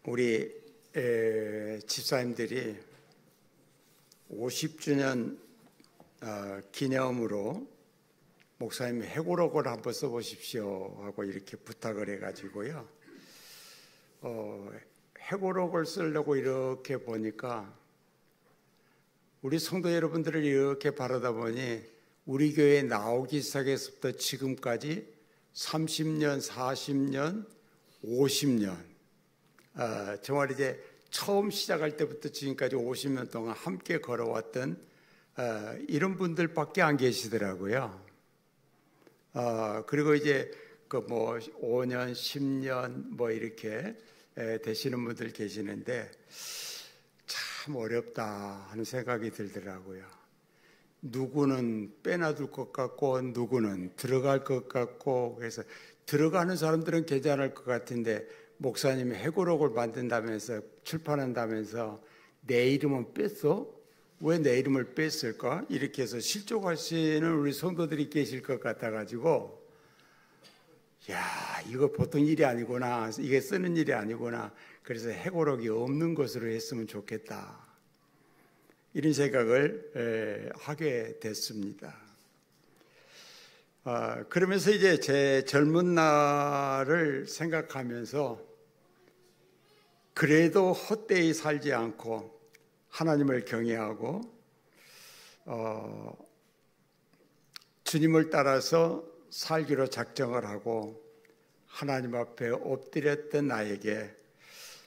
우리 집사님들이 50주년 기념으로 목사님 해고록을 한번 써보십시오 하고 이렇게 부탁을 해가지고요. 해고록을 쓰려고 이렇게 보니까 우리 성도 여러분들을 이렇게 바라다 보니 우리 교회에 나오기 시작해서부터 지금까지 30년, 40년, 50년 정말 이제 처음 시작할 때부터 지금까지 50년 동안 함께 걸어왔던 이런 분들밖에 안 계시더라고요. 그리고 이제 그 뭐 5년, 10년 뭐 이렇게 되시는 분들 계시는데 참 어렵다 하는 생각이 들더라고요. 누구는 빼놔둘 것 같고 누구는 들어갈 것 같고, 그래서 들어가는 사람들은 괜찮을 것 같은데 목사님이 해고록을 만든다면서 출판한다면서 내 이름은 뺐어? 왜 내 이름을 뺐을까? 이렇게 해서 실족하시는 우리 성도들이 계실 것 같아가지고 야, 이거 보통 일이 아니구나, 이게 쓰는 일이 아니구나, 그래서 해고록이 없는 것으로 했으면 좋겠다, 이런 생각을 하게 됐습니다. 그러면서 이제 제 젊은 날을 생각하면서 그래도 헛되이 살지 않고 하나님을 경외하고 주님을 따라서 살기로 작정을 하고 하나님 앞에 엎드렸던 나에게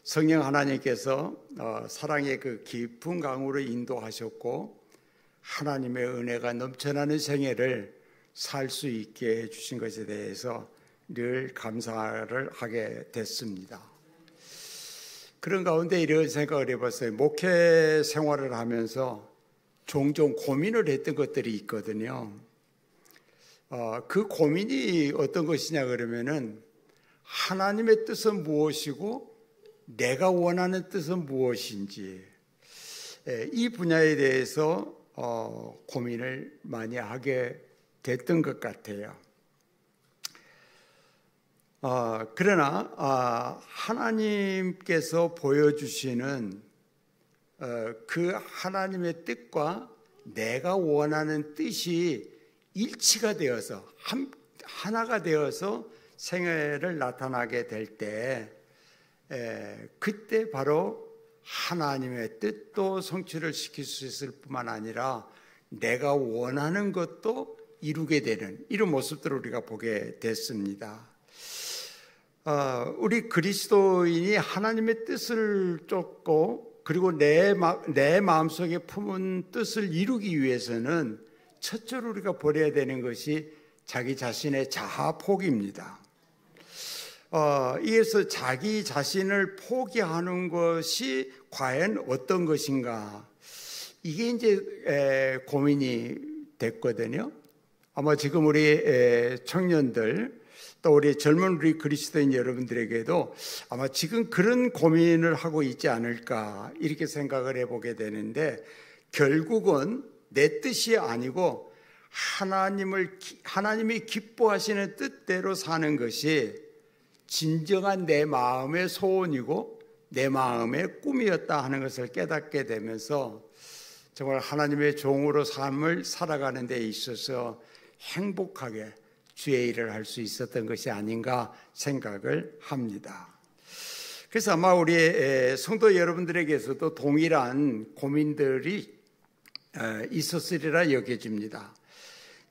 성령 하나님께서 사랑의 그 깊은 강으로 인도하셨고 하나님의 은혜가 넘쳐나는 생애를 살 수 있게 해주신 것에 대해서 늘 감사를 하게 됐습니다. 그런 가운데 이런 생각을 해봤어요. 목회 생활을 하면서 종종 고민을 했던 것들이 있거든요. 그 고민이 어떤 것이냐 그러면은 하나님의 뜻은 무엇이고 내가 원하는 뜻은 무엇인지, 이 분야에 대해서 고민을 많이 하게 됐던 것 같아요. 그러나 하나님께서 보여주시는 그 하나님의 뜻과 내가 원하는 뜻이 일치가 되어서 하나가 되어서 생애를 나타나게 될 때 그때 바로 하나님의 뜻도 성취를 시킬 수 있을 뿐만 아니라 내가 원하는 것도 이루게 되는 이런 모습들을 우리가 보게 됐습니다. 우리 그리스도인이 하나님의 뜻을 쫓고 그리고 내 마음속에 품은 뜻을 이루기 위해서는 첫째로 우리가 버려야 되는 것이 자기 자신의 자아 포기입니다. 이에서 자기 자신을 포기하는 것이 과연 어떤 것인가, 이게 이제 고민이 됐거든요. 아마 지금 우리 청년들 또 우리 젊은 우리 그리스도인 여러분들에게도 아마 지금 그런 고민을 하고 있지 않을까 이렇게 생각을 해보게 되는데, 결국은 내 뜻이 아니고 하나님이 기뻐하시는 뜻대로 사는 것이 진정한 내 마음의 소원이고 내 마음의 꿈이었다 하는 것을 깨닫게 되면서 정말 하나님의 종으로 삶을 살아가는 데 있어서 행복하게 주의 일을 할 수 있었던 것이 아닌가 생각을 합니다. 그래서 아마 우리 성도 여러분들에게서도 동일한 고민들이 있었으리라 여겨집니다.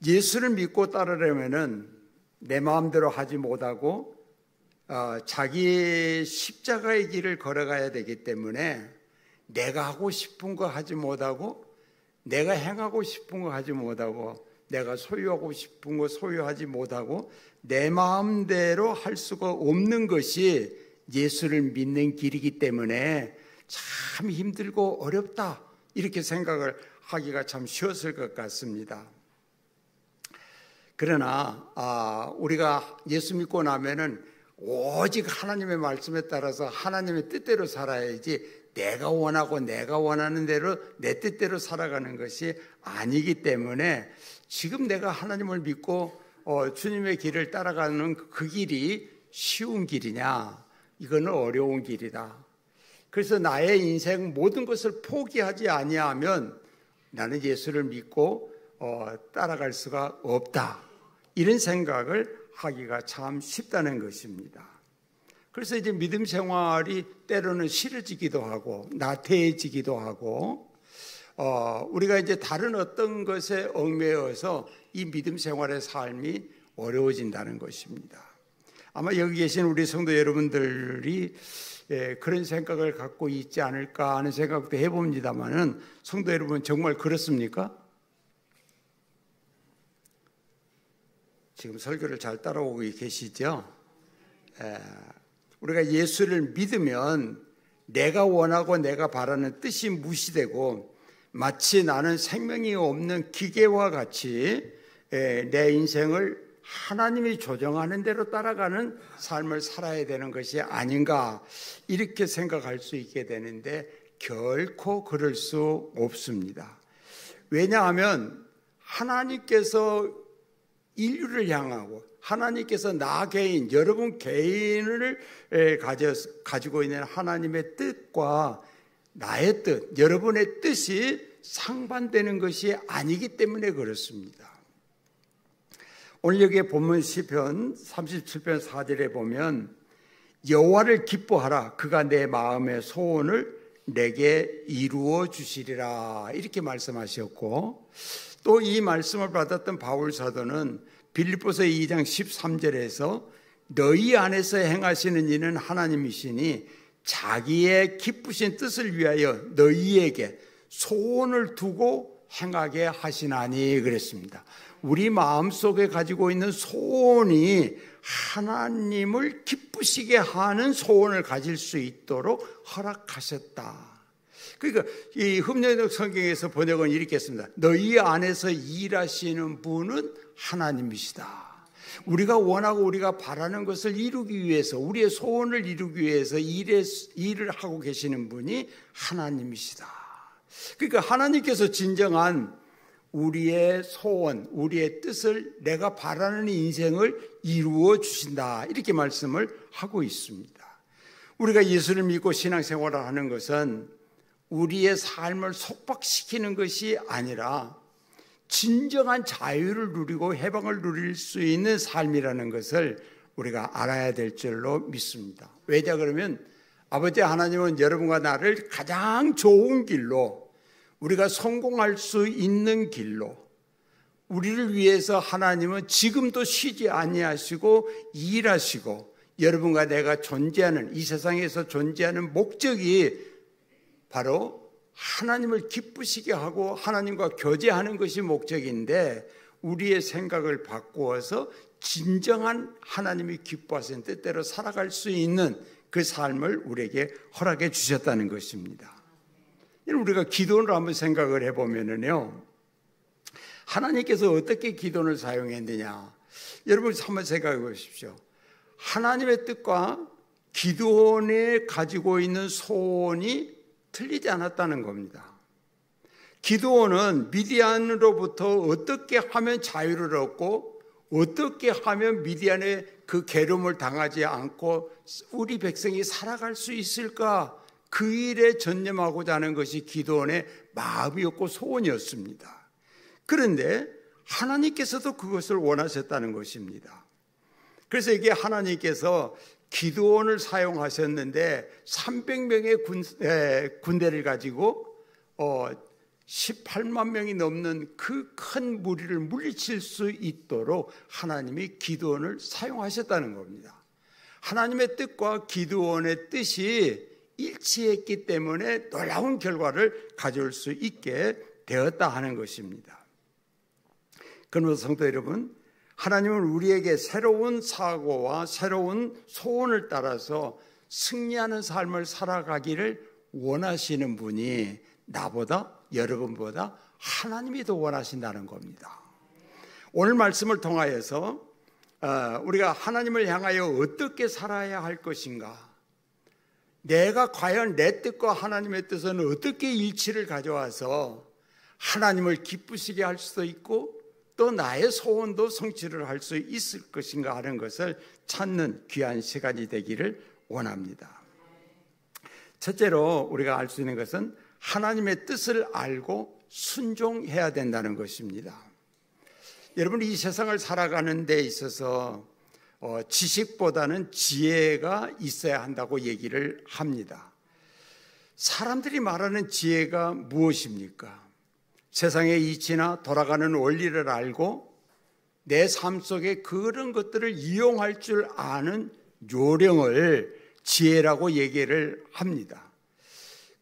예수를 믿고 따르려면은 내 마음대로 하지 못하고 자기의 십자가의 길을 걸어가야 되기 때문에 내가 하고 싶은 거 하지 못하고 내가 행하고 싶은 거 하지 못하고 내가 소유하고 싶은 거 소유하지 못하고 내 마음대로 할 수가 없는 것이 예수를 믿는 길이기 때문에 참 힘들고 어렵다 이렇게 생각을 하기가 참 쉬웠을 것 같습니다. 그러나 우리가 예수 믿고 나면은 오직 하나님의 말씀에 따라서 하나님의 뜻대로 살아야지 내가 원하고 내가 원하는 대로 내 뜻대로 살아가는 것이 아니기 때문에 지금 내가 하나님을 믿고 주님의 길을 따라가는 그 길이 쉬운 길이냐, 이거는 어려운 길이다. 그래서 나의 인생 모든 것을 포기하지 아니하면 나는 예수를 믿고 따라갈 수가 없다. 이런 생각을 하기가 참 쉽다는 것입니다. 그래서 이제 믿음 생활이 때로는 싫어지기도 하고 나태해지기도 하고 우리가 이제 다른 어떤 것에 얽매여서 이 믿음 생활의 삶이 어려워진다는 것입니다. 아마 여기 계신 우리 성도 여러분들이 그런 생각을 갖고 있지 않을까 하는 생각도 해봅니다만은 성도 여러분 정말 그렇습니까? 지금 설교를 잘 따라오고 계시죠? 우리가 예수를 믿으면 내가 원하고 내가 바라는 뜻이 무시되고 마치 나는 생명이 없는 기계와 같이 내 인생을 하나님이 조정하는 대로 따라가는 삶을 살아야 되는 것이 아닌가 이렇게 생각할 수 있게 되는데 결코 그럴 수 없습니다. 왜냐하면 하나님께서 인류를 향하고 하나님께서 나 개인, 여러분 개인을 가지고 있는 하나님의 뜻과 나의 뜻, 여러분의 뜻이 상반되는 것이 아니기 때문에 그렇습니다. 오늘 여기에 본문 시편 37편 4절에 보면 여호와를 기뻐하라 그가 내 마음의 소원을 내게 이루어 주시리라 이렇게 말씀하셨고 또 이 말씀을 받았던 바울 사도는 빌립보서 2장 13절에서 너희 안에서 행하시는 이는 하나님이시니 자기의 기쁘신 뜻을 위하여 너희에게 소원을 두고 행하게 하시나니 그랬습니다. 우리 마음속에 가지고 있는 소원이 하나님을 기쁘시게 하는 소원을 가질 수 있도록 허락하셨다. 그러니까 이 흡연적 성경에서 번역은 이렇게 했습니다. 너희 안에서 일하시는 분은 하나님이시다. 우리가 원하고 우리가 바라는 것을 이루기 위해서 우리의 소원을 이루기 위해서 일을 하고 계시는 분이 하나님이시다. 그러니까 하나님께서 진정한 우리의 소원, 우리의 뜻을 내가 바라는 인생을 이루어 주신다. 이렇게 말씀을 하고 있습니다. 우리가 예수를 믿고 신앙생활을 하는 것은 우리의 삶을 속박시키는 것이 아니라 진정한 자유를 누리고 해방을 누릴 수 있는 삶이라는 것을 우리가 알아야 될 줄로 믿습니다. 왜냐 그러면 아버지 하나님은 여러분과 나를 가장 좋은 길로 우리가 성공할 수 있는 길로 우리를 위해서 하나님은 지금도 쉬지 아니하시고 일하시고 여러분과 내가 존재하는 이 세상에서 존재하는 목적이 바로 하나님을 기쁘시게 하고 하나님과 교제하는 것이 목적인데 우리의 생각을 바꾸어서 진정한 하나님이 기뻐하시는 뜻대로 살아갈 수 있는 그 삶을 우리에게 허락해 주셨다는 것입니다. 우리가 기도를 한번 생각을 해보면요, 하나님께서 어떻게 기도를 사용했느냐? 여러분 한번 생각해 보십시오. 하나님의 뜻과 기도원에 가지고 있는 소원이 틀리지 않았다는 겁니다. 기드온은 미디안으로부터 어떻게 하면 자유를 얻고 어떻게 하면 미디안의 그 괴로움을 당하지 않고 우리 백성이 살아갈 수 있을까? 그 일에 전념하고자 하는 것이 기드온의 마음이었고 소원이었습니다. 그런데 하나님께서도 그것을 원하셨다는 것입니다. 그래서 이게 하나님께서 기드온을 사용하셨는데 300명의 군대를 가지고 18만 명이 넘는 그 큰 무리를 물리칠 수 있도록 하나님이 기드온을 사용하셨다는 겁니다. 하나님의 뜻과 기드온의 뜻이 일치했기 때문에 놀라운 결과를 가져올 수 있게 되었다 하는 것입니다. 그러면서 성도 여러분, 하나님은 우리에게 새로운 사고와 새로운 소원을 따라서 승리하는 삶을 살아가기를 원하시는 분이 나보다 여러분보다 하나님이 더 원하신다는 겁니다. 오늘 말씀을 통하여서 우리가 하나님을 향하여 어떻게 살아야 할 것인가, 내가 과연 내 뜻과 하나님의 뜻은 어떻게 일치를 가져와서 하나님을 기쁘시게 할 수도 있고 또 나의 소원도 성취를 할 수 있을 것인가 하는 것을 찾는 귀한 시간이 되기를 원합니다. 첫째로 우리가 알 수 있는 것은 하나님의 뜻을 알고 순종해야 된다는 것입니다. 여러분, 이 세상을 살아가는 데 있어서 지식보다는 지혜가 있어야 한다고 얘기를 합니다. 사람들이 말하는 지혜가 무엇입니까? 세상의 이치나 돌아가는 원리를 알고 내 삶 속에 그런 것들을 이용할 줄 아는 요령을 지혜라고 얘기를 합니다.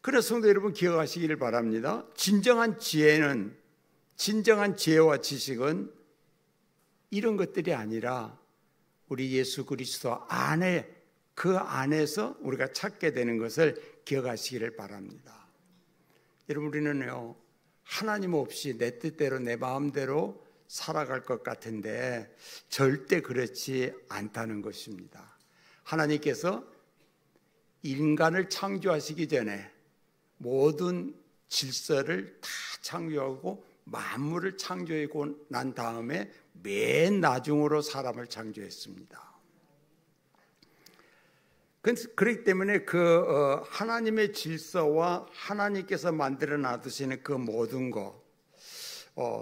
그래서 성도 여러분, 기억하시기를 바랍니다. 진정한 지혜와 지식은 이런 것들이 아니라 우리 예수 그리스도 안에, 그 안에서 우리가 찾게 되는 것을 기억하시기를 바랍니다. 여러분, 우리는요, 하나님 없이 내 뜻대로 내 마음대로 살아갈 것 같은데 절대 그렇지 않다는 것입니다. 하나님께서 인간을 창조하시기 전에 모든 질서를 다 창조하고 만물을 창조하고 난 다음에 맨 나중으로 사람을 창조했습니다. 그렇기 때문에 하나님의 질서와 하나님께서 만들어 놔두시는 그 모든 것,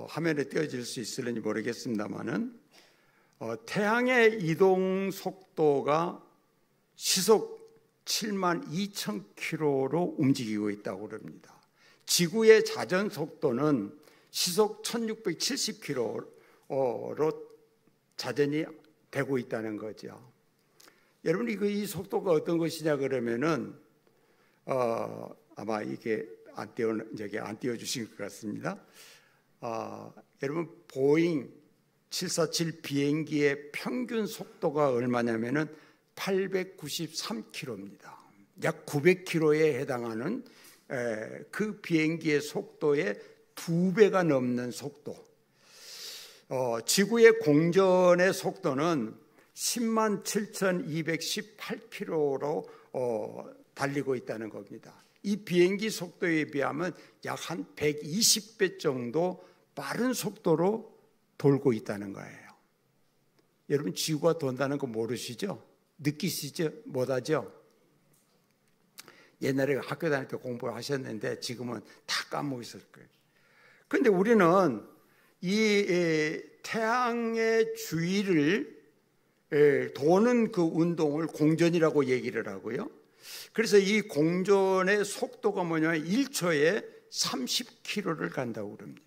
화면에 띄어질 수 있을지 모르겠습니다만은 태양의 이동 속도가 시속 72,000km로 움직이고 있다고 그럽니다. 지구의 자전 속도는 시속 1670km로 자전이 되고 있다는 거죠. 여러분, 이 속도가 어떤 것이냐 그러면은 아마 이게 안 띄워주신 것 같습니다. 여러분, 보잉 747 비행기의 평균 속도가 얼마냐면은 893km입니다. 약 900km에 해당하는 그 비행기의 속도의 2배가 넘는 속도. 지구의 공전의 속도는 107,218km로 달리고 있다는 겁니다. 이 비행기 속도에 비하면 약 한 120배 정도 빠른 속도로 돌고 있다는 거예요. 여러분, 지구가 돈다는 거 모르시죠? 느끼시죠? 못하죠? 옛날에 학교 다닐 때 공부하셨는데 지금은 다 까먹으셨을 거예요. 그런데 우리는 이 태양의 주위를 도는 그 운동을 공전이라고 얘기를 하고요. 그래서 이 공전의 속도가 뭐냐면 1초에 30km를 간다고 그럽니다.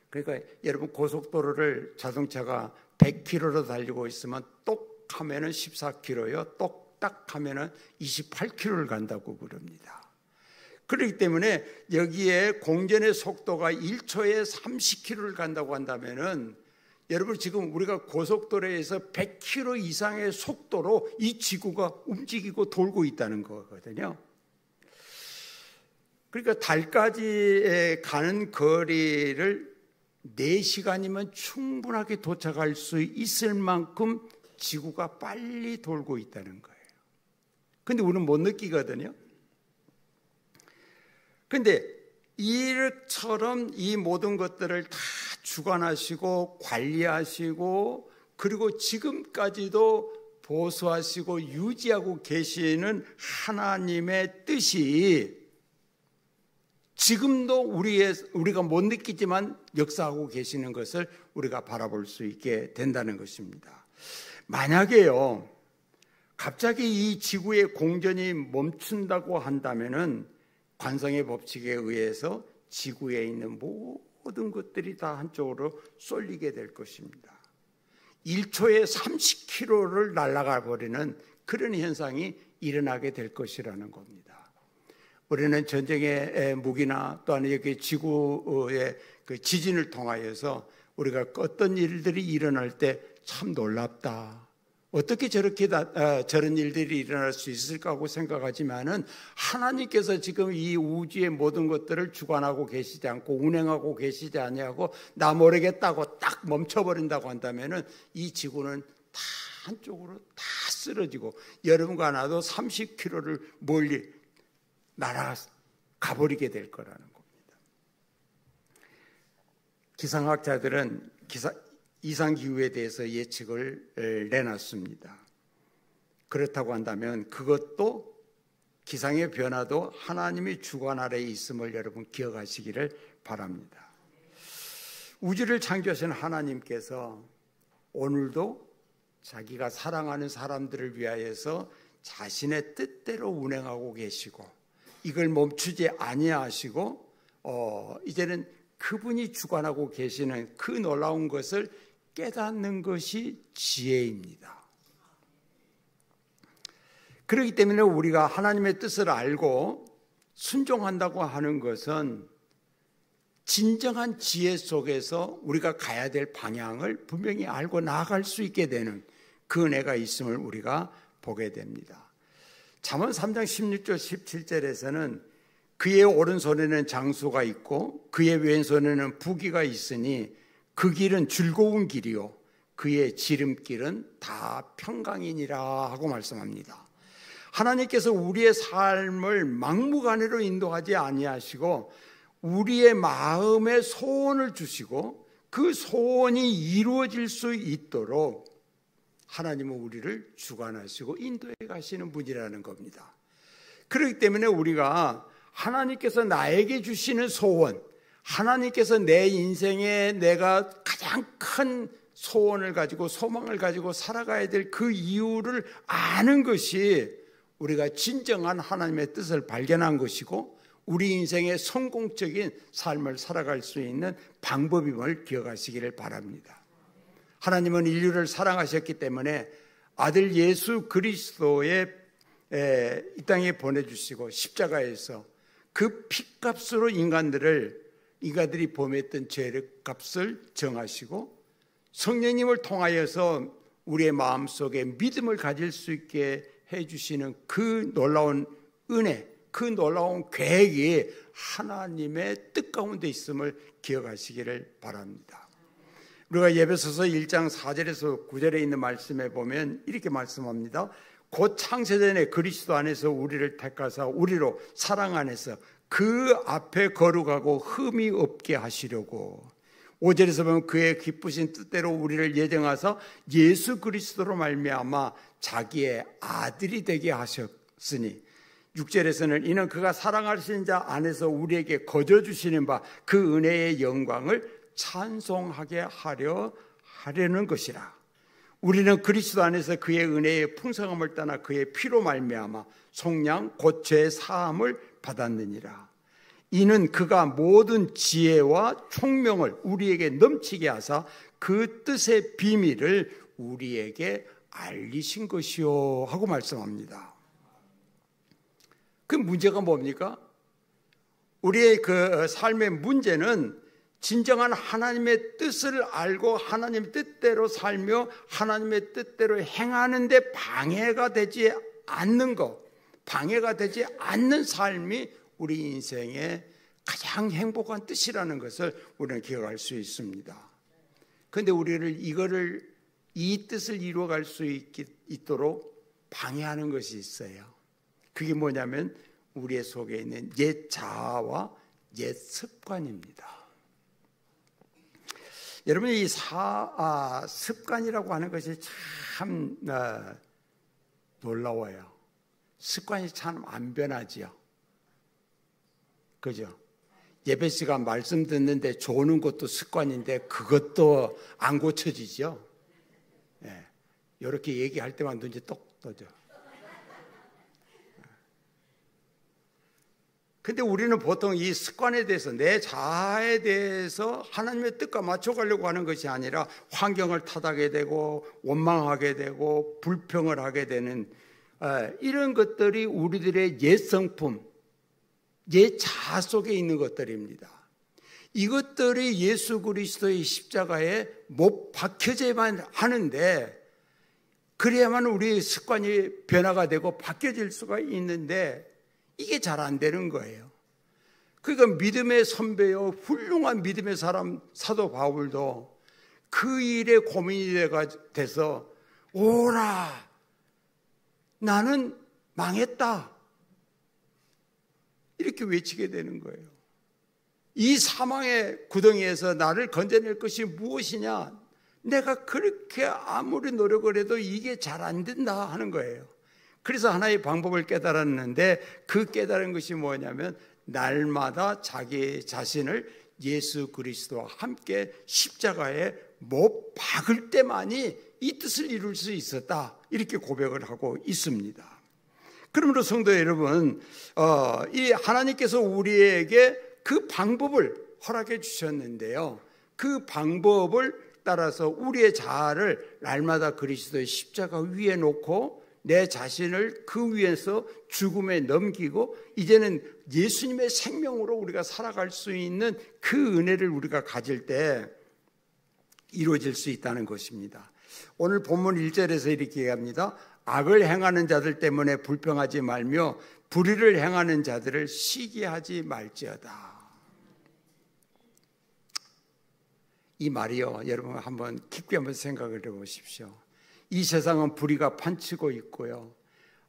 그러니까 여러분, 고속도로를 자동차가 100km로 달리고 있으면 똑 하면은 14km요. 똑딱 하면은 28km를 간다고 그럽니다. 그렇기 때문에 여기에 공전의 속도가 1초에 30km를 간다고 한다면은 여러분, 지금 우리가 고속도로에서 100km 이상의 속도로 이 지구가 움직이고 돌고 있다는 거거든요. 그러니까 달까지 가는 거리를 4시간이면 충분하게 도착할 수 있을 만큼 지구가 빨리 돌고 있다는 거예요. 근데 우리는 못 느끼거든요. 근데 이처럼 이 모든 것들을 다 주관하시고 관리하시고 그리고 지금까지도 보수하시고 유지하고 계시는 하나님의 뜻이 지금도 우리가 못 느끼지만 역사하고 계시는 것을 우리가 바라볼 수 있게 된다는 것입니다. 만약에요, 갑자기 이 지구의 공전이 멈춘다고 한다면은 관성의 법칙에 의해서 지구에 있는 모든 것들이 다 한쪽으로 쏠리게 될 것입니다. 1초에 30km를 날아가 버리는 그런 현상이 일어나게 될 것이라는 겁니다. 우리는 전쟁의 무기나 또한 여기 지구의 그 지진을 통하여서 우리가 어떤 일들이 일어날 때 참 놀랍다. 어떻게 저런 일들이 일어날 수 있을까 하고 생각하지만은 하나님께서 지금 이 우주의 모든 것들을 주관하고 계시지 않고 운행하고 계시지 아니하고 나 모르겠다고 딱 멈춰버린다고 한다면은 이 지구는 다 한쪽으로 다 쓰러지고 여러분과 나도 30km를 멀리 날아가 버리게 될 거라는 겁니다. 기상학자들은 이상기후에 대해서 예측을 내놨습니다. 그렇다고 한다면 그것도 기상의 변화도 하나님의 주관 아래에 있음을 여러분 기억하시기를 바랍니다. 우주를 창조하신 하나님께서 오늘도 자기가 사랑하는 사람들을 위하여서 자신의 뜻대로 운행하고 계시고 이걸 멈추지 아니하시고 이제는 그분이 주관하고 계시는 그 놀라운 것을 깨닫는 것이 지혜입니다. 그렇기 때문에 우리가 하나님의 뜻을 알고 순종한다고 하는 것은 진정한 지혜 속에서 우리가 가야 될 방향을 분명히 알고 나아갈 수 있게 되는 그 은혜가 있음을 우리가 보게 됩니다. 잠언 3장 16절 17절에서는 그의 오른손에는 장수가 있고 그의 왼손에는 부귀가 있으니 그 길은 즐거운 길이요 그의 지름길은 다 평강이니라 하고 말씀합니다. 하나님께서 우리의 삶을 막무가내로 인도하지 아니하시고 우리의 마음에 소원을 주시고 그 소원이 이루어질 수 있도록 하나님은 우리를 주관하시고 인도해 가시는 분이라는 겁니다. 그렇기 때문에 우리가 하나님께서 나에게 주시는 소원, 하나님께서 내 인생에 내가 가장 큰 소원을 가지고 소망을 가지고 살아가야 될 그 이유를 아는 것이 우리가 진정한 하나님의 뜻을 발견한 것이고 우리 인생의 성공적인 삶을 살아갈 수 있는 방법임을 기억하시기를 바랍니다. 하나님은 인류를 사랑하셨기 때문에 아들 예수 그리스도의 이 땅에 보내주시고 십자가에서 그 피값으로 인간들이 범했던 죄의 값을 정하시고 성령님을 통하여서 우리의 마음속에 믿음을 가질 수 있게 해주시는 그 놀라운 은혜, 그 놀라운 계획이 하나님의 뜻 가운데 있음을 기억하시기를 바랍니다. 우리가 예배소서 1장 4절에서 9절에 있는 말씀에 보면 이렇게 말씀합니다. 곧 창세전에 그리스도 안에서 우리를 택하사 우리로 사랑 안에서 그 앞에 거룩하고 흠이 없게 하시려고 5절에서 보면 그의 기쁘신 뜻대로 우리를 예정하사 예수 그리스도로 말미암아 자기의 아들이 되게 하셨으니 6절에서는 이는 그가 사랑하신 자 안에서 우리에게 거저 주시는 바 그 은혜의 영광을 찬송하게 하려는 것이라. 우리는 그리스도 안에서 그의 은혜의 풍성함을 떠나 그의 피로 말미암아 속량 곧 죄 사함을 받았느니라. 이는 그가 모든 지혜와 총명을 우리에게 넘치게 하사 그 뜻의 비밀을 우리에게 알리신 것이요 하고 말씀합니다. 그 문제가 뭡니까? 우리의 그 삶의 문제는 진정한 하나님의 뜻을 알고 하나님의 뜻대로 살며 하나님의 뜻대로 행하는 데 방해가 되지 않는 것, 방해가 되지 않는 삶이 우리 인생의 가장 행복한 뜻이라는 것을 우리는 기억할 수 있습니다. 그런데 우리를 이 뜻을 이루어갈 수 있도록 방해하는 것이 있어요. 그게 뭐냐면 우리의 속에 있는 옛 자아와 옛 습관입니다. 여러분 이 습관이라고 하는 것이 참 놀라워요. 습관이 참 안 변하지요. 그죠? 예배 시간 말씀 듣는데 조는 것도 습관인데 그것도 안 고쳐지죠. 예. 이렇게 얘기할 때만 눈이 똑 떠져. 근데 우리는 보통 이 습관에 대해서 내 자아에 대해서 하나님의 뜻과 맞춰가려고 하는 것이 아니라 환경을 탓하게 되고 원망하게 되고 불평을 하게 되는 이런 것들이 우리들의 옛 성품, 옛 자아 속에 있는 것들입니다. 이것들이 예수 그리스도의 십자가에 못 박혀져야만 하는데 그래야만 우리의 습관이 변화가 되고 바뀌어질 수가 있는데 이게 잘 안 되는 거예요. 그러니까 믿음의 선배요 훌륭한 믿음의 사람 사도 바울도 그 일에 고민이 돼서 오라 나는 망했다 이렇게 외치게 되는 거예요. 이 사망의 구덩이에서 나를 건져낼 것이 무엇이냐, 내가 그렇게 아무리 노력을 해도 이게 잘 안 된다 하는 거예요. 그래서 하나의 방법을 깨달았는데 그 깨달은 것이 뭐냐면 날마다 자기 자신을 예수 그리스도와 함께 십자가에 못 박을 때만이 이 뜻을 이룰 수 있었다, 이렇게 고백을 하고 있습니다. 그러므로 성도 여러분, 이 하나님께서 우리에게 그 방법을 허락해 주셨는데요, 그 방법을 따라서 우리의 자아를 날마다 그리스도의 십자가 위에 놓고 내 자신을 그 위에서 죽음에 넘기고 이제는 예수님의 생명으로 우리가 살아갈 수 있는 그 은혜를 우리가 가질 때 이루어질 수 있다는 것입니다. 오늘 본문 1절에서 이렇게 얘기합니다. 악을 행하는 자들 때문에 불평하지 말며 불의를 행하는 자들을 시기하지 말지어다. 이 말이요, 여러분 한번 깊게 한번 생각을 해보십시오. 이 세상은 불의가 판치고 있고요,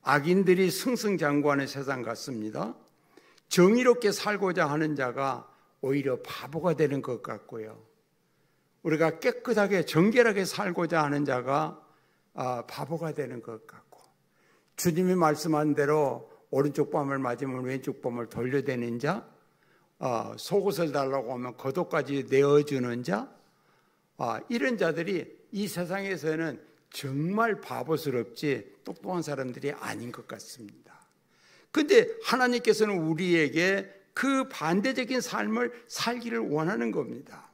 악인들이 승승장구하는 세상 같습니다. 정의롭게 살고자 하는 자가 오히려 바보가 되는 것 같고요, 우리가 깨끗하게 정결하게 살고자 하는 자가 바보가 되는 것 같고, 주님이 말씀한 대로 오른쪽 뺨을 맞으면 왼쪽 뺨을 돌려대는 자, 속옷을 달라고 하면 겉옷까지 내어주는 자, 이런 자들이 이 세상에서는 정말 바보스럽지 똑똑한 사람들이 아닌 것 같습니다. 그런데 하나님께서는 우리에게 그 반대적인 삶을 살기를 원하는 겁니다.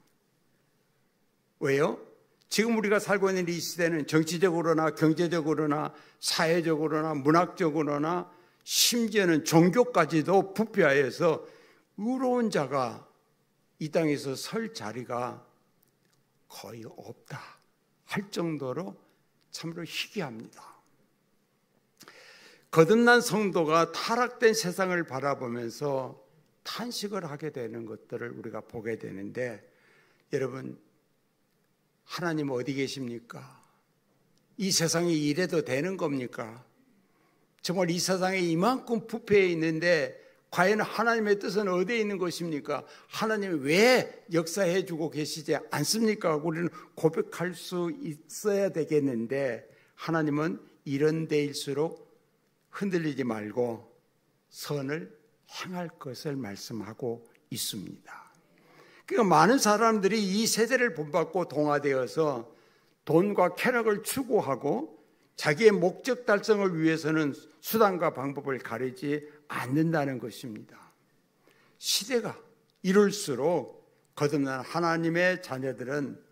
왜요? 지금 우리가 살고 있는 이 시대는 정치적으로나 경제적으로나 사회적으로나 문학적으로나 심지어는 종교까지도 부패하여서 의로운 자가 이 땅에서 설 자리가 거의 없다 할 정도로 참으로 희귀합니다. 거듭난 성도가 타락된 세상을 바라보면서 탄식을 하게 되는 것들을 우리가 보게 되는데, 여러분, 하나님 어디 계십니까? 이 세상이 이래도 되는 겁니까? 정말 이 세상에 이만큼 부패해 있는데 과연 하나님의 뜻은 어디에 있는 것입니까? 하나님이 왜 역사해 주고 계시지 않습니까? 우리는 고백할 수 있어야 되겠는데, 하나님은 이런 데일수록 흔들리지 말고 선을 행할 것을 말씀하고 있습니다. 그러니까 많은 사람들이 이 세대를 본받고 동화되어서 돈과 쾌락을 추구하고 자기의 목적 달성을 위해서는 수단과 방법을 가리지 않는다는 것입니다. 시대가 이럴수록 거듭난 하나님의 자녀들은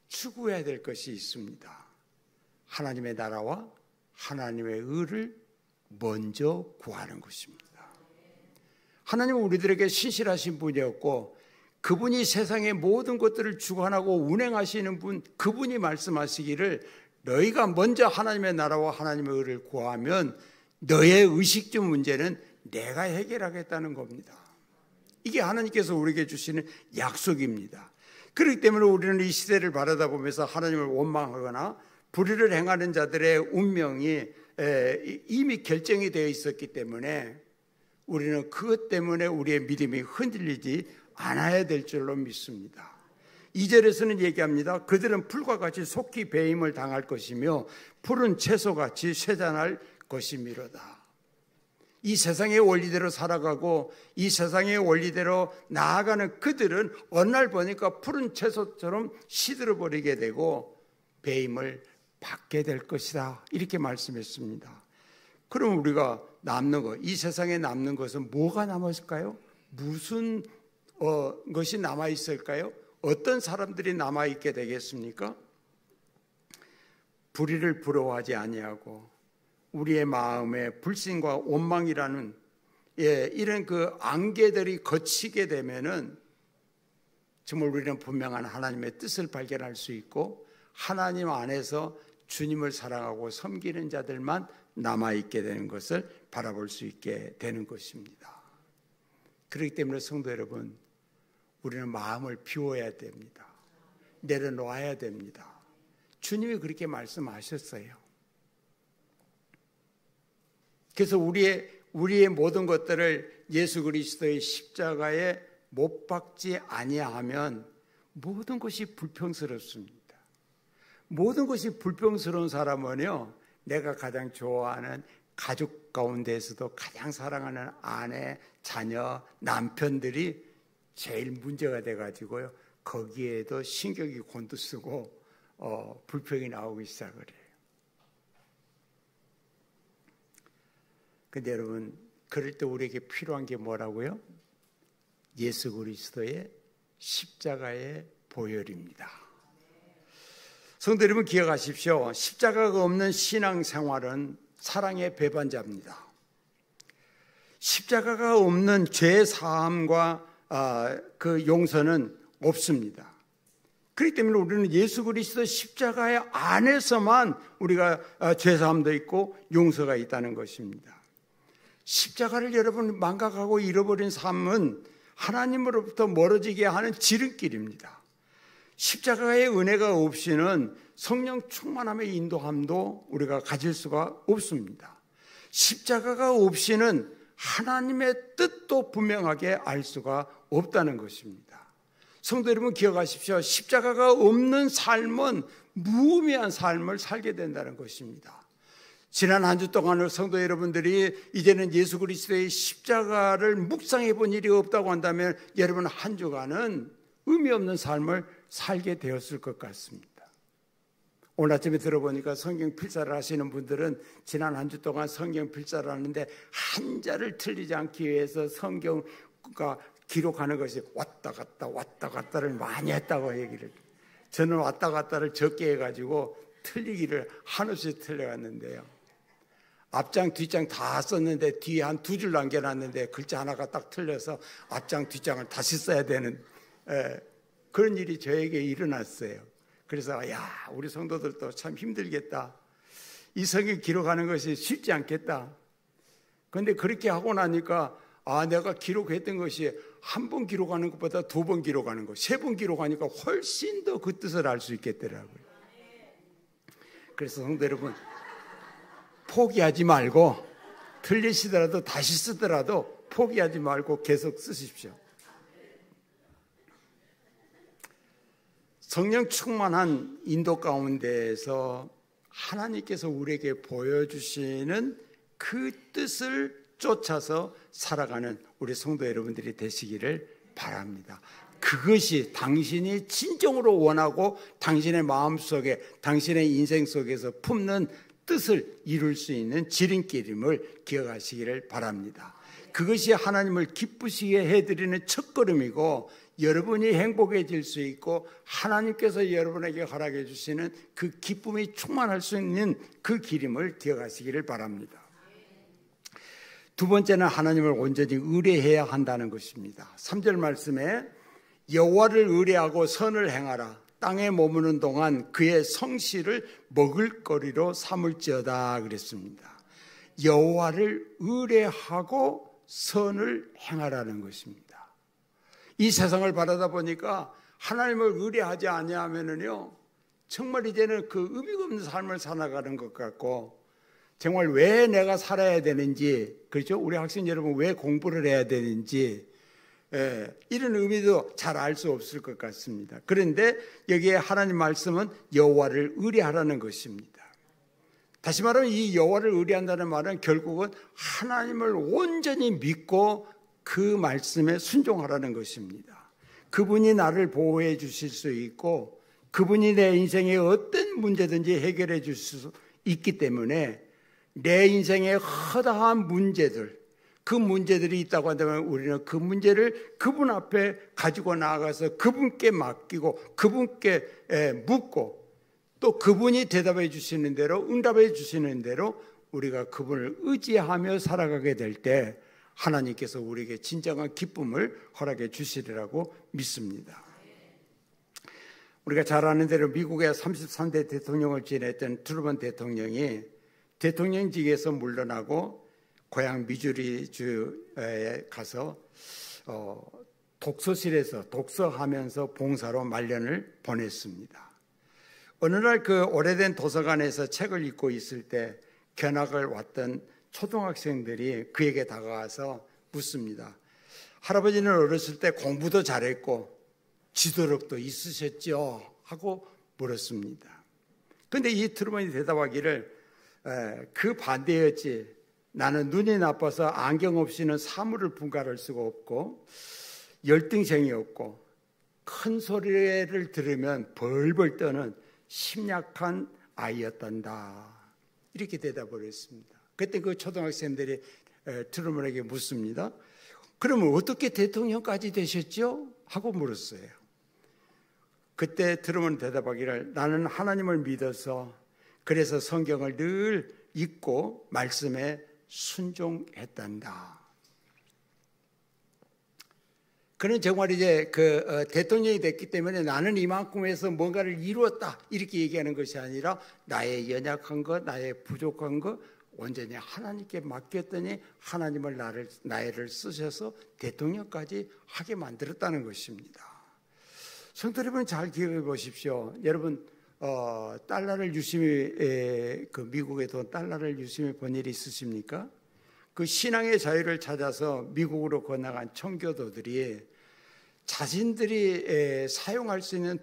추구해야 될 것이 있습니다. 하나님의 나라와 하나님의 의를 먼저 구하는 것입니다. 하나님은 우리들에게 신실하신 분이었고, 그분이 세상의 모든 것들을 주관하고 운행하시는 분, 그분이 말씀하시기를 너희가 먼저 하나님의 나라와 하나님의 의를 구하면 너의 의식주 문제는 내가 해결하겠다는 겁니다. 이게 하나님께서 우리에게 주시는 약속입니다. 그렇기 때문에 우리는 이 시대를 바라다 보면서 하나님을 원망하거나 불의를 행하는 자들의 운명이 이미 결정이 되어 있었기 때문에 우리는 그것 때문에 우리의 믿음이 흔들리지 않아야 될 줄로 믿습니다. 2절에서는 얘기합니다. 그들은 풀과 같이 속히 배임을 당할 것이며 푸른 채소같이 쇠잔할 것이미로다. 이 세상의 원리대로 살아가고 이 세상의 원리대로 나아가는 그들은 어느 날 보니까 푸른 채소처럼 시들어버리게 되고 배임을 받게 될 것이다, 이렇게 말씀했습니다. 그럼 우리가 남는 것, 이 세상에 남는 것은 뭐가 남았을까요? 무슨 것이 남아있을까요? 어떤 사람들이 남아있게 되겠습니까? 불의를 부러워하지 아니하고 우리의 마음에 불신과 원망이라는 이런 그 안개들이 걷히게 되면은 정말 우리는 분명한 하나님의 뜻을 발견할 수 있고 하나님 안에서 주님을 사랑하고 섬기는 자들만 남아있게 되는 것을 바라볼 수 있게 되는 것입니다. 그렇기 때문에 성도 여러분, 우리는 마음을 비워야 됩니다. 내려놓아야 됩니다. 주님이 그렇게 말씀하셨어요. 그래서 우리의 모든 것들을 예수 그리스도의 십자가에 못 박지 아니하면 모든 것이 불평스럽습니다. 모든 것이 불평스러운 사람은요, 내가 가장 좋아하는 가족 가운데에서도 가장 사랑하는 아내, 자녀, 남편들이 제일 문제가 돼가지고요. 거기에도 신경이 곤두쓰고 불평이 나오기 시작을 해요. 근데 여러분, 그럴 때 우리에게 필요한 게 뭐라고요? 예수 그리스도의 십자가의 보혈입니다. 성도 여러분, 기억하십시오. 십자가가 없는 신앙생활은 사랑의 배반자입니다. 십자가가 없는 죄 사함과 그 용서는 없습니다. 그렇기 때문에 우리는 예수 그리스도 십자가의 안에서만 우리가 죄 사함도 있고 용서가 있다는 것입니다. 십자가를 여러분 망각하고 잃어버린 삶은 하나님으로부터 멀어지게 하는 지름길입니다. 십자가의 은혜가 없이는 성령 충만함의 인도함도 우리가 가질 수가 없습니다. 십자가가 없이는 하나님의 뜻도 분명하게 알 수가 없다는 것입니다. 성도 여러분, 기억하십시오. 십자가가 없는 삶은 무의미한 삶을 살게 된다는 것입니다. 지난 한 주 동안 성도 여러분들이 이제는 예수 그리스도의 십자가를 묵상해 본 일이 없다고 한다면 여러분 한 주간은 의미 없는 삶을 살게 되었을 것 같습니다. 오늘 아침에 들어보니까 성경 필사를 하시는 분들은 지난 한 주 동안 성경 필사를 하는데 한자를 틀리지 않기 위해서 성경과 기록하는 것이 왔다 갔다를 많이 했다고 얘기를. 저는 왔다 갔다를 적게 해가지고 틀리기를 한없이 틀려갔는데요. 앞장 뒷장 다 썼는데 뒤에 한 두 줄 남겨놨는데 글자 하나가 딱 틀려서 앞장 뒷장을 다시 써야 되는 그런 일이 저에게 일어났어요. 그래서 우리 성도들도 참 힘들겠다. 이 성경 기록하는 것이 쉽지 않겠다. 그런데 그렇게 하고 나니까 내가 기록했던 것이 한 번 기록하는 것보다 두 번 기록하는 것, 세 번 기록하니까 훨씬 더 그 뜻을 알 수 있겠더라고요. 그래서 성도 여러분, 포기하지 말고 틀리시더라도 다시 쓰더라도 포기하지 말고 계속 쓰십시오. 성령 충만한 인도 가운데에서 하나님께서 우리에게 보여주시는 그 뜻을 쫓아서 살아가는 우리 성도 여러분들이 되시기를 바랍니다. 그것이 당신이 진정으로 원하고 당신의 마음속에 당신의 인생 속에서 품는 뜻을 이룰 수 있는 지름길임을 기억하시기를 바랍니다. 그것이 하나님을 기쁘시게 해드리는 첫걸음이고 여러분이 행복해질 수 있고 하나님께서 여러분에게 허락해 주시는 그 기쁨이 충만할 수 있는 그 길임을 기억하시기를 바랍니다. 두 번째는 하나님을 온전히 의뢰해야 한다는 것입니다. 3절 말씀에 여호와를 의뢰하고 선을 행하라. 땅에 머무는 동안 그의 성실을 먹을거리로 삼을지어다 그랬습니다. 여호와를 의뢰하고 선을 행하라는 것입니다. 이 세상을 바라다 보니까 하나님을 의뢰하지 아니하면은요 정말 이제는 그 의미가 없는 삶을 살아가는 것 같고 정말 왜 내가 살아야 되는지, 그렇죠? 우리 학생 여러분 왜 공부를 해야 되는지 이런 의미도 잘 알 수 없을 것 같습니다. 그런데 여기에 하나님 말씀은 여호와를 의뢰하라는 것입니다. 다시 말하면 이 여호와를 의뢰한다는 말은 결국은 하나님을 온전히 믿고 그 말씀에 순종하라는 것입니다. 그분이 나를 보호해 주실 수 있고 그분이 내 인생의 어떤 문제든지 해결해 줄 수 있기 때문에 내 인생의 허다한 문제들, 그 문제들이 있다고 한다면 우리는 그 문제를 그분 앞에 가지고 나아가서 그분께 맡기고 그분께 묻고 또 그분이 대답해 주시는 대로 응답해 주시는 대로 우리가 그분을 의지하며 살아가게 될 때 하나님께서 우리에게 진정한 기쁨을 허락해 주시리라고 믿습니다. 우리가 잘 아는 대로 미국의 33대 대통령을 지냈던 트루먼 대통령이 대통령직에서 물러나고 고향 미주리주에 가서 독서실에서 독서하면서 봉사로 말년을 보냈습니다. 어느 날 그 오래된 도서관에서 책을 읽고 있을 때 견학을 왔던 초등학생들이 그에게 다가와서 묻습니다. 할아버지는 어렸을 때 공부도 잘했고 지도력도 있으셨죠? 하고 물었습니다. 그런데 이 트루먼이 대답하기를 그 반대였지. 나는 눈이 나빠서 안경 없이는 사물을 분갈할 수가 없고 열등생이었고 큰 소리를 들으면 벌벌 떠는 심약한 아이였단다. 이렇게 대답을 했습니다. 그때 그 초등학생들이 트루먼에게 묻습니다. 그러면 어떻게 대통령까지 되셨죠? 하고 물었어요. 그때 트루먼 대답하기를 나는 하나님을 믿어서 그래서 성경을 늘 읽고 말씀에 순종했단다. 그는 정말 이제 대통령이 됐기 때문에 나는 이만큼 해서 뭔가를 이루었다 이렇게 얘기하는 것이 아니라 나의 연약한 것, 나의 부족한 것 온전히 하나님께 맡겼더니 하나님을 나를 쓰셔서 대통령까지 하게 만들었다는 것입니다. 성도 여러분 잘 기억해 보십시오. 여러분 달러를 유심히 미국에 돈 달러를 유심히 본 일이 있으십니까? 그 신앙의 자유를 찾아서 미국으로 건너간 청교도들이 자신들이 사용할 수 있는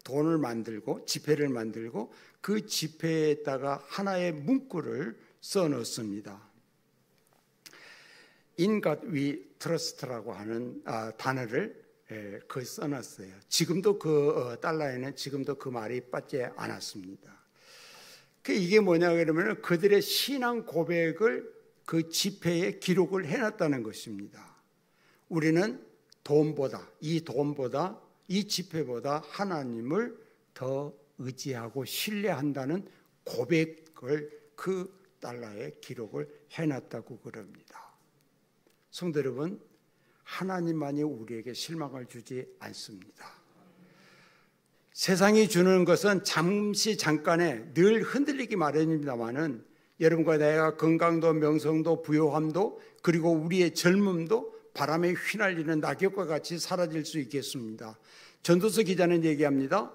돈을 만들고 지폐를 만들고 그 지폐에다가 하나의 문구를 써 넣습니다. In God we trust라고 하는 단어를 거기 써놨어요. 지금도 그 달러에는 지금도 그 말이 빠지지 않았습니다. 이게 뭐냐 그러면 그들의 신앙 고백을 그 지폐에 기록을 해놨다는 것입니다. 우리는 이 지폐보다 하나님을 더 의지하고 신뢰한다는 고백을 그 달러에 기록을 해놨다고 그럽니다. 성도 여러분, 하나님만이 우리에게 실망을 주지 않습니다. 세상이 주는 것은 잠깐에 늘 흔들리기 마련입니다만은 여러분과 내가 건강도 명성도 부요함도 그리고 우리의 젊음도 바람에 휘날리는 낙엽과 같이 사라질 수 있겠습니다. 전도서 기자는 얘기합니다.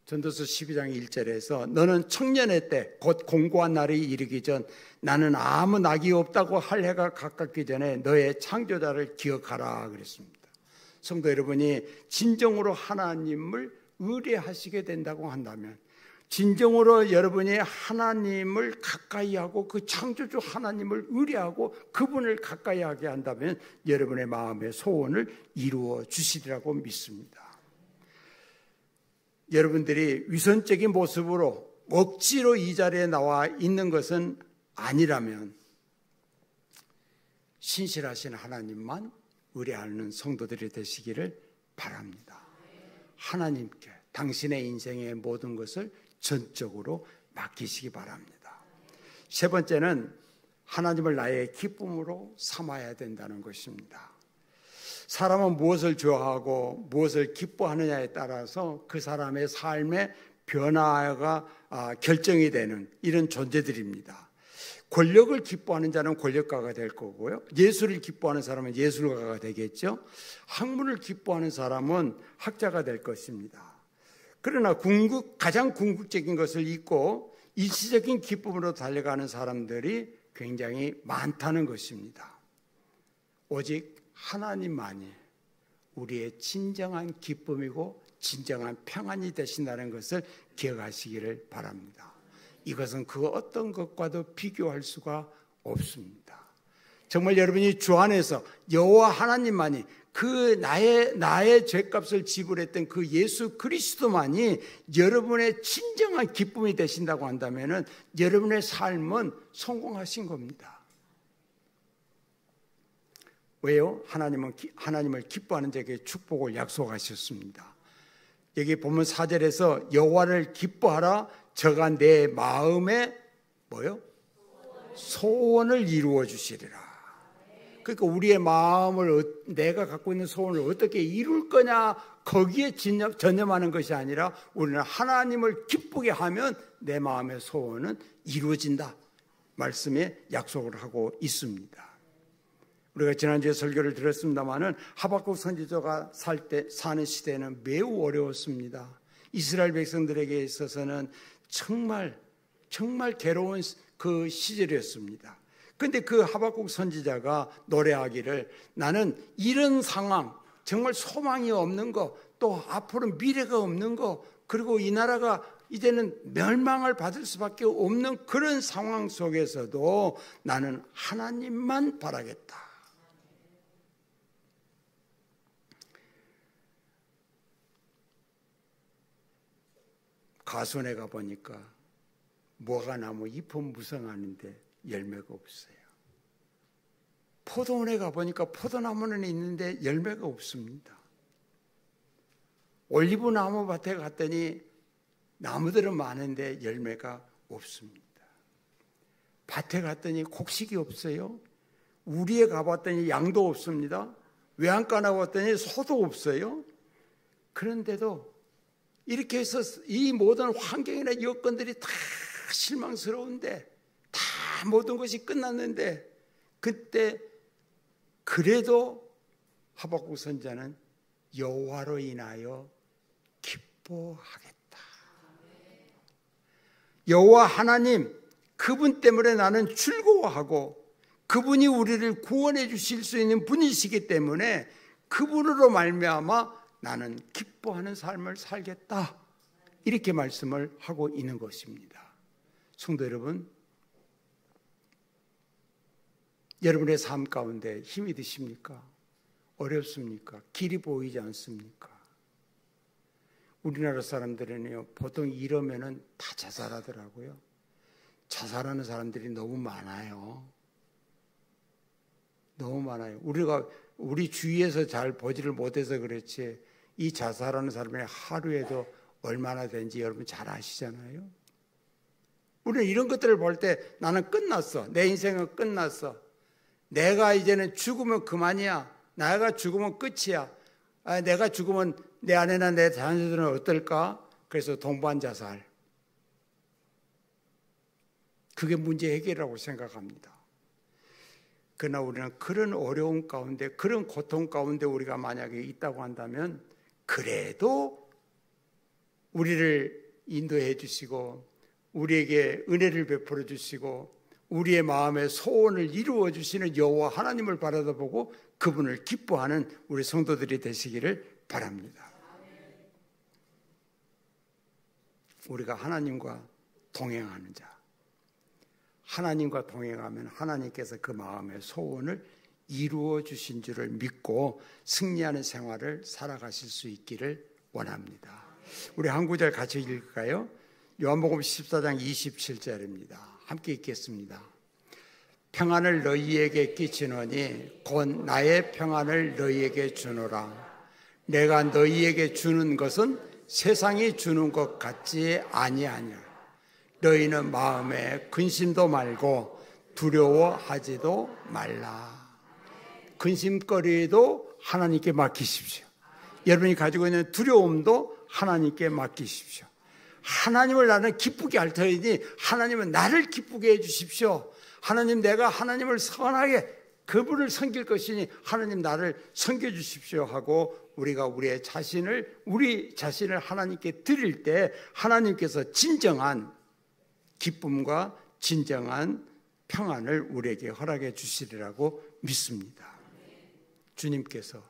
전도서 12장 1절에서 너는 청년의 때 곧 공고한 날이 이르기 전 나는 아무 낙이 없다고 할 해가 가깝기 전에 너의 창조자를 기억하라 그랬습니다. 성도 여러분이 진정으로 하나님을 의뢰하시게 된다고 한다면 진정으로 여러분이 하나님을 가까이 하고 그 창조주 하나님을 의뢰하고 그분을 가까이 하게 한다면 여러분의 마음의 소원을 이루어 주시리라고 믿습니다. 여러분들이 위선적인 모습으로 억지로 이 자리에 나와 있는 것은 아니라면 신실하신 하나님만 의뢰하는 성도들이 되시기를 바랍니다. 하나님께 당신의 인생의 모든 것을 전적으로 맡기시기 바랍니다. 세 번째는 하나님을 나의 기쁨으로 삼아야 된다는 것입니다. 사람은 무엇을 좋아하고 무엇을 기뻐하느냐에 따라서 그 사람의 삶의 변화가 결정이 되는 이런 존재들입니다. 권력을 기뻐하는 자는 권력가가 될 거고요. 예술을 기뻐하는 사람은 예술가가 되겠죠. 학문을 기뻐하는 사람은 학자가 될 것입니다. 그러나 가장 궁극적인 것을 잊고 일시적인 기쁨으로 달려가는 사람들이 굉장히 많다는 것입니다. 오직 하나님만이 우리의 진정한 기쁨이고 진정한 평안이 되신다는 것을 기억하시기를 바랍니다. 이것은 그 어떤 것과도 비교할 수가 없습니다. 정말 여러분이 주 안에서 여호와 하나님만이 그 나의 죄값을 지불했던 그 예수 그리스도만이 여러분의 진정한 기쁨이 되신다고 한다면 여러분의 삶은 성공하신 겁니다. 왜요? 하나님은 하나님을 기뻐하는 자에게 축복을 약속하셨습니다. 여기 보면 4절에서 여호와를 기뻐하라 저가 내 마음에 뭐요? 소원을 이루어 주시리라. 그러니까 우리의 마음을 내가 갖고 있는 소원을 어떻게 이룰 거냐 거기에 전념하는 것이 아니라 우리는 하나님을 기쁘게 하면 내 마음의 소원은 이루어진다. 말씀에 약속을 하고 있습니다. 우리가 지난주에 설교를 들었습니다마는 하박국 선지자가 사는 시대는 매우 어려웠습니다. 이스라엘 백성들에게 있어서는 정말 괴로운 그 시절이었습니다. 그런데 그 하박국 선지자가 노래하기를 나는 이런 상황, 정말 소망이 없는 거, 또 앞으로 미래가 없는 거, 그리고 이 나라가 이제는 멸망을 받을 수밖에 없는 그런 상황 속에서도 나는 하나님만 바라겠다. 가수원에 가보니까 무화과나무 잎은 무성하는데 열매가 없어요. 포도원에 가보니까 포도나무는 있는데 열매가 없습니다. 올리브나무 밭에 갔더니 나무들은 많은데 열매가 없습니다. 밭에 갔더니 곡식이 없어요. 우리에 가봤더니 양도 없습니다. 외양간에 가봤더니 소도 없어요. 그런데도 이렇게 해서 이 모든 환경이나 여건들이 다 실망스러운데, 다 모든 것이 끝났는데, 그때 그래도 하박국 선지자는 여호와로 인하여 기뻐하겠다. 여호와 하나님, 그분 때문에 나는 즐거워하고 그분이 우리를 구원해 주실 수 있는 분이시기 때문에 그분으로 말미암아 나는 기뻐하는 삶을 살겠다. 이렇게 말씀을 하고 있는 것입니다. 성도 여러분, 여러분의 삶 가운데 힘이 드십니까? 어렵습니까? 길이 보이지 않습니까? 우리나라 사람들은요, 보통 이러면은 다 자살하더라고요. 자살하는 사람들이 너무 많아요. 너무 많아요. 우리 주위에서 잘 보지를 못해서 그렇지, 이 자살하는 사람의 하루에도 얼마나 되는지 여러분 잘 아시잖아요. 우리는 이런 것들을 볼 때 나는 끝났어. 내 인생은 끝났어. 내가 이제는 죽으면 그만이야. 내가 죽으면 끝이야. 내가 죽으면 내 아내나 내 자녀들은 어떨까? 그래서 동반 자살. 그게 문제 해결이라고 생각합니다. 그러나 우리는 그런 어려움 가운데, 그런 고통 가운데 우리가 만약에 있다고 한다면 그래도 우리를 인도해 주시고 우리에게 은혜를 베풀어 주시고 우리의 마음의 소원을 이루어 주시는 여호와 하나님을 바라보고 그분을 기뻐하는 우리 성도들이 되시기를 바랍니다. 우리가 하나님과 동행하는 자, 하나님과 동행하면 하나님께서 그 마음의 소원을 이루어 주신 줄을 믿고 승리하는 생활을 살아가실 수 있기를 원합니다. 우리 한 구절 같이 읽을까요? 요한복음 14장 27절입니다. 함께 읽겠습니다. 평안을 너희에게 끼치노니 곧 나의 평안을 너희에게 주노라. 내가 너희에게 주는 것은 세상이 주는 것 같지 아니하냐. 너희는 마음에 근심도 말고 두려워하지도 말라. 근심거리도 하나님께 맡기십시오. 여러분이 가지고 있는 두려움도 하나님께 맡기십시오. 하나님을 나는 기쁘게 할 터이니 하나님은 나를 기쁘게 해주십시오. 하나님, 내가 하나님을 선하게 그분을 섬길 것이니 하나님 나를 섬겨주십시오 하고 우리가 우리 자신을 하나님께 드릴 때 하나님께서 진정한 기쁨과 진정한 평안을 우리에게 허락해 주시리라고 믿습니다. 주님께서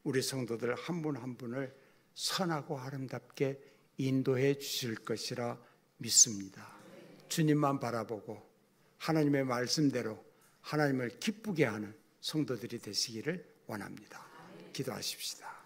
우리 성도들 한 분 한 분을 선하고 아름답게 인도해 주실 것이라 믿습니다. 주님만 바라보고 하나님의 말씀대로 하나님을 기쁘게 하는 성도들이 되시기를 원합니다. 기도하십시다.